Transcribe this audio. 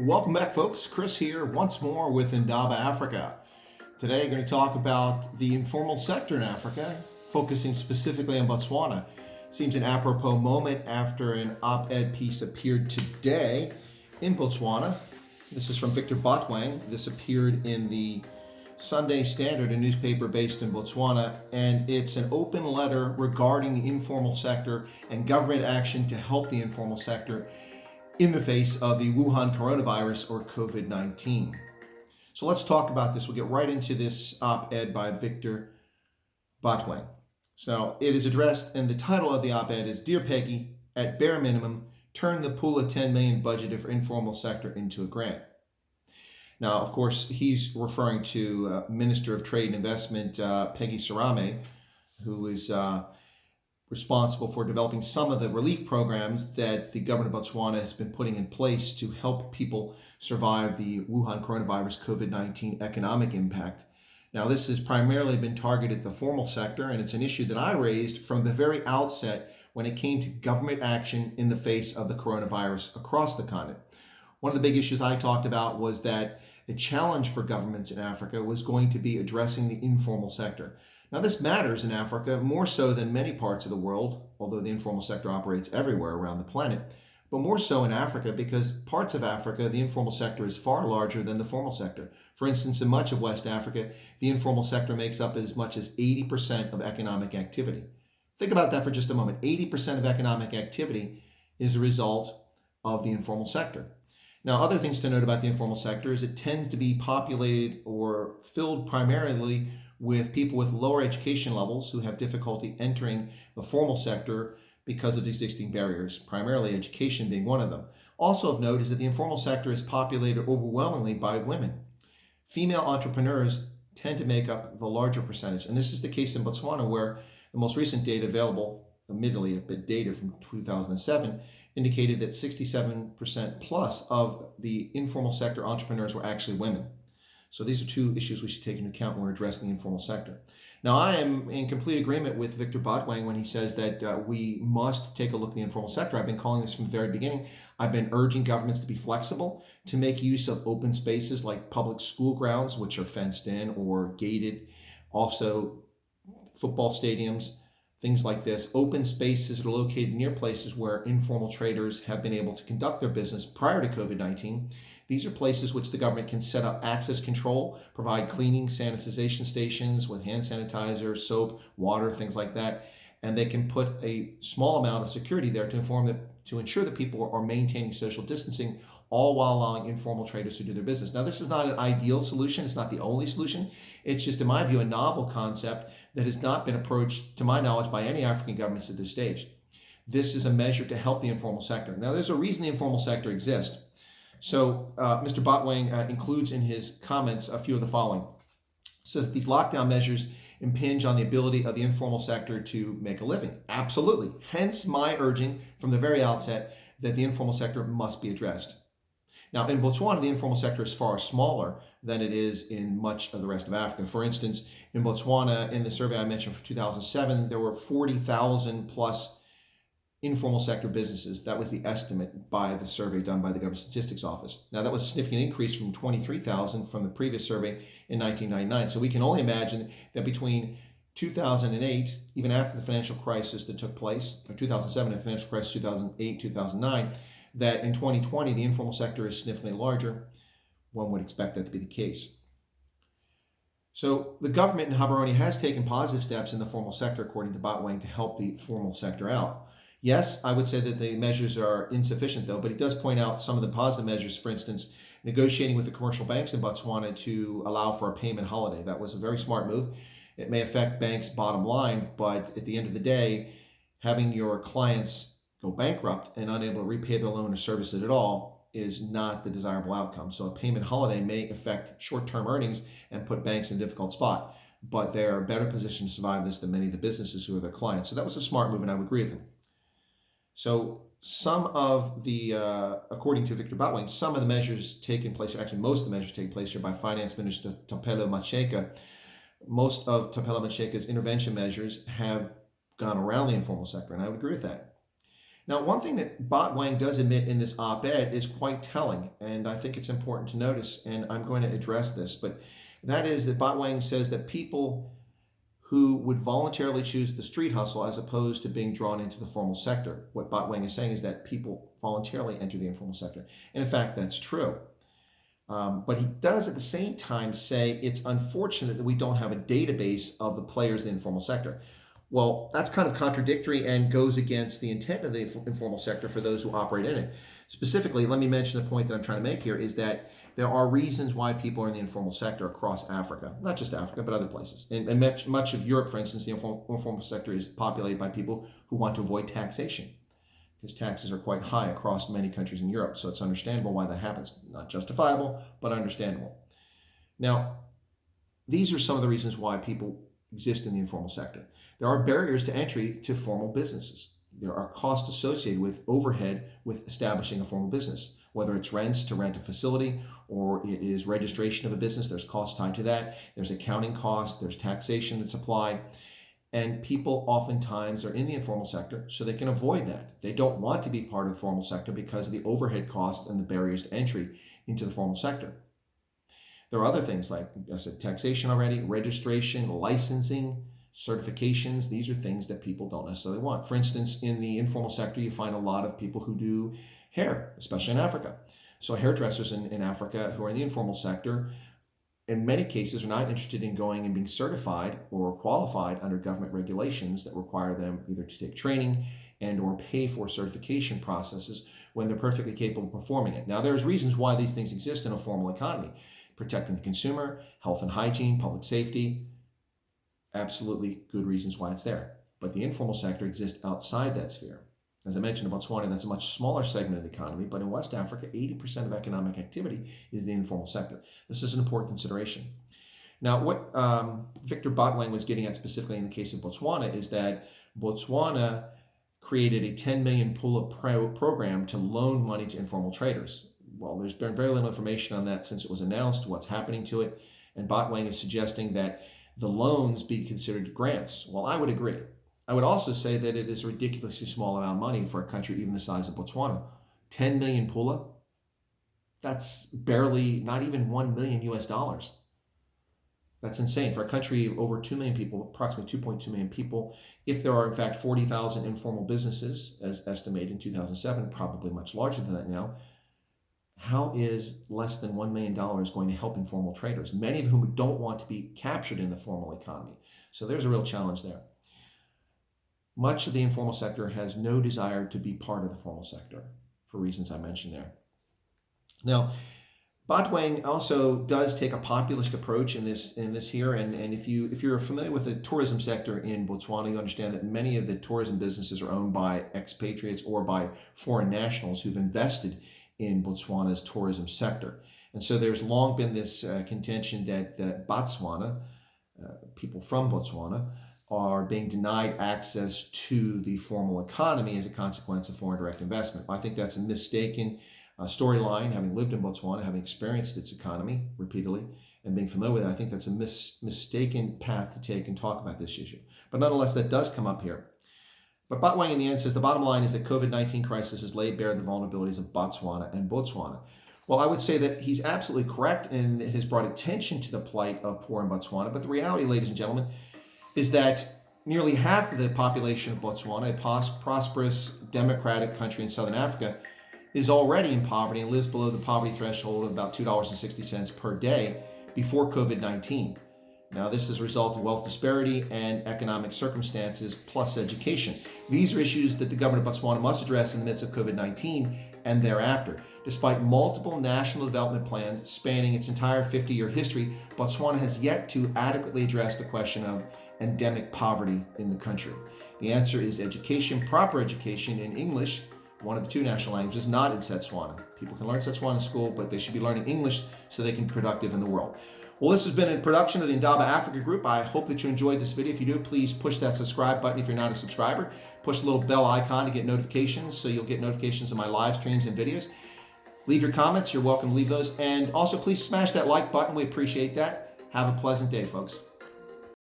Welcome back, folks. Chris here once more with Indaba Africa. Today, I'm going to talk about the informal sector in Africa, focusing specifically on Botswana. Seems an apropos moment after an op-ed piece appeared today in Botswana. This is from Victor Botwang. This appeared in the Sunday Standard, a newspaper based in Botswana, and it's an open letter regarding the informal sector and government action to help the informal sector in the face of the Wuhan coronavirus, or COVID-19. So let's talk about this. We'll get right into this op-ed by Victor Botwang. So it is addressed, and the title of the op-ed is Dear Peggy, at bare minimum, turn the pool of 10 million budgeted for informal sector into a grant. Now, of course, he's referring to Minister of Trade and Investment, Peggy Sarame, who is responsible for developing some of the relief programs that the government of Botswana has been putting in place to help people survive the Wuhan coronavirus COVID-19 economic impact. Now, this has primarily been targeted at the formal sector, and it's an issue that I raised from the very outset when it came to government action in the face of the coronavirus across the continent. One of the big issues I talked about was that a challenge for governments in Africa was going to be addressing the informal sector. Now, this matters in Africa more so than many parts of the world, although the informal sector operates everywhere around the planet, but more so in Africa because parts of Africa, the informal sector is far larger than the formal sector. For instance, in much of West Africa, the informal sector makes up as much as 80% of economic activity. Think about that for just a moment. 80% of economic activity is a result of the informal sector. Now, other things to note about the informal sector is it tends to be populated or filled primarily with people with lower education levels who have difficulty entering the formal sector because of existing barriers, primarily education being one of them. Also of note is that the informal sector is populated overwhelmingly by women. Female entrepreneurs tend to make up the larger percentage, and this is the case in Botswana, where the most recent data available, admittedly a bit dated from 2007, indicated that 67% plus of the informal sector entrepreneurs were actually women. So these are two issues we should take into account when we're addressing the informal sector. Now, I am in complete agreement with Victor Botwang when he says that we must take a look at the informal sector. I've been calling this from the very beginning. I've been urging governments to be flexible, to make use of open spaces like public school grounds, which are fenced in or gated, also football stadiums, things like this. Open spaces that are located near places where informal traders have been able to conduct their business prior to COVID-19. These are places which the government can set up access control, provide cleaning, sanitization stations with hand sanitizer, soap, water, things like that. And they can put a small amount of security there to ensure that people are maintaining social distancing, all while allowing informal traders to do their business. Now, this is not an ideal solution. It's not the only solution. It's just, in my view, a novel concept that has not been approached, to my knowledge, by any African governments at this stage. This is a measure to help the informal sector. Now, there's a reason the informal sector exists. So Mr. Botwang includes in his comments a few of the following. It says that these lockdown measures impinge on the ability of the informal sector to make a living. Absolutely. Hence my urging from the very outset that the informal sector must be addressed. Now, in Botswana, the informal sector is far smaller than it is in much of the rest of Africa. For instance, in Botswana, in the survey I mentioned for 2007, there were 40,000 plus informal sector businesses. That was the estimate by the survey done by the Government Statistics Office. Now, that was a significant increase from 23,000 from the previous survey in 1999. So we can only imagine that between 2008, even after the financial crisis that took place, or 2007, the financial crisis, 2008, 2009, that in 2020, the informal sector is significantly larger. One would expect that to be the case. So the government in Gaborone has taken positive steps in the formal sector, according to Botwang, to help the formal sector out. Yes, I would say that the measures are insufficient, though, but he does point out some of the positive measures. For instance, negotiating with the commercial banks in Botswana to allow for a payment holiday. That was a very smart move. It may affect banks' bottom line, but at the end of the day, having your clients go bankrupt and unable to repay their loan or service it at all is not the desirable outcome. So a payment holiday may affect short-term earnings and put banks in a difficult spot, but they're better positioned to survive this than many of the businesses who are their clients. So that was a smart move, and I would agree with him. So some of the, according to Victor Botwang, some of the measures taking place, actually most of the measures taking place here by Finance Minister Thapelo Masheka, most of Thapelo Masheka's intervention measures have gone around the informal sector, and I would agree with that. Now, one thing that Botswana does admit in this op-ed is quite telling, and I think it's important to notice, and I'm going to address this, but that is that Botswana says that people who would voluntarily choose the street hustle as opposed to being drawn into the formal sector. What Botswana is saying is that people voluntarily enter the informal sector. And in fact, that's true. But he does at the same time say it's unfortunate that we don't have a database of the players in the informal sector. Well, that's kind of contradictory and goes against the intent of the informal sector for those who operate in it. Specifically, let me mention the point that I'm trying to make here is that there are reasons why people are in the informal sector across Africa, not just Africa, but other places. And much of Europe, for instance, the informal sector is populated by people who want to avoid taxation, because taxes are quite high across many countries in Europe. So it's understandable why that happens. Not justifiable, but understandable. Now, these are some of the reasons why people exist in the informal sector. There are barriers to entry to formal businesses. There are costs associated with overhead with establishing a formal business, whether it's rents to rent a facility or it is registration of a business. There's costs tied to that. There's accounting costs. There's taxation that's applied. And people oftentimes are in the informal sector so they can avoid that. They don't want to be part of the formal sector because of the overhead costs and the barriers to entry into the formal sector. There are other things like I said, taxation already, registration, licensing, certifications. These are things that people don't necessarily want. For instance, in the informal sector, you find a lot of people who do hair, especially in Africa. So hairdressers in Africa who are in the informal sector, in many cases, are not interested in going and being certified or qualified under government regulations that require them either to take training and or pay for certification processes when they're perfectly capable of performing it. Now, there's reasons why these things exist in a formal economy. Protecting the consumer, health and hygiene, public safety, absolutely good reasons why it's there. But the informal sector exists outside that sphere. As I mentioned, in Botswana, that's a much smaller segment of the economy, but in West Africa, 80% of economic activity is the informal sector. This is an important consideration. Now, what Victor Botswana was getting at specifically in the case of Botswana is that Botswana created a 10 million pula program to loan money to informal traders. Well, there's been very little information on that since it was announced, what's happening to it, and Botswana is suggesting that the loans be considered grants. Well, I would agree. I would also say that it is a ridiculously small amount of money for a country even the size of Botswana. 10 million pula, that's barely, not even 1 million US dollars. That's insane. For a country of over 2 million people, approximately 2.2 million people, if there are in fact 40,000 informal businesses, as estimated in 2007, probably much larger than that now, how is less than $1 million going to help informal traders, many of whom don't want to be captured in the formal economy? So there's a real challenge there. Much of the informal sector has no desire to be part of the formal sector for reasons I mentioned there. Now, Botswana also does take a populist approach in this here, and if you're familiar with the tourism sector in Botswana, you understand that many of the tourism businesses are owned by expatriates or by foreign nationals who've invested in Botswana's tourism sector. And so there's long been this contention that Botswana, people from Botswana, are being denied access to the formal economy as a consequence of foreign direct investment. I think that's a mistaken storyline. Having lived in Botswana, having experienced its economy repeatedly, and being familiar with it, I think that's a mistaken path to take and talk about this issue. But nonetheless, that does come up here. But Botswana in the end says the bottom line is that COVID-19 crisis has laid bare the vulnerabilities of Botswana and Botswana. Well, I would say that he's absolutely correct and has brought attention to the plight of poor in Botswana. But the reality, ladies and gentlemen, is that nearly half of the population of Botswana, a prosperous democratic country in southern Africa, is already in poverty and lives below the poverty threshold of about $2.60 per day before COVID-19. Now, this is a result of wealth disparity and economic circumstances plus education. These are issues that the government of Botswana must address in the midst of COVID-19 and thereafter. Despite multiple national development plans spanning its entire 50-year history, Botswana has yet to adequately address the question of endemic poverty in the country. The answer is education, proper education in English, one of the two national languages, not in Setswana. People can learn Setswana in school, but they should be learning English so they can be productive in the world. Well, this has been a production of the Indaba Africa Group. I hope that you enjoyed this video. If you do, please push that subscribe button if you're not a subscriber. Push the little bell icon to get notifications so you'll get notifications of my live streams and videos. Leave your comments. You're welcome to leave those. And also, please smash that like button. We appreciate that. Have a pleasant day, folks.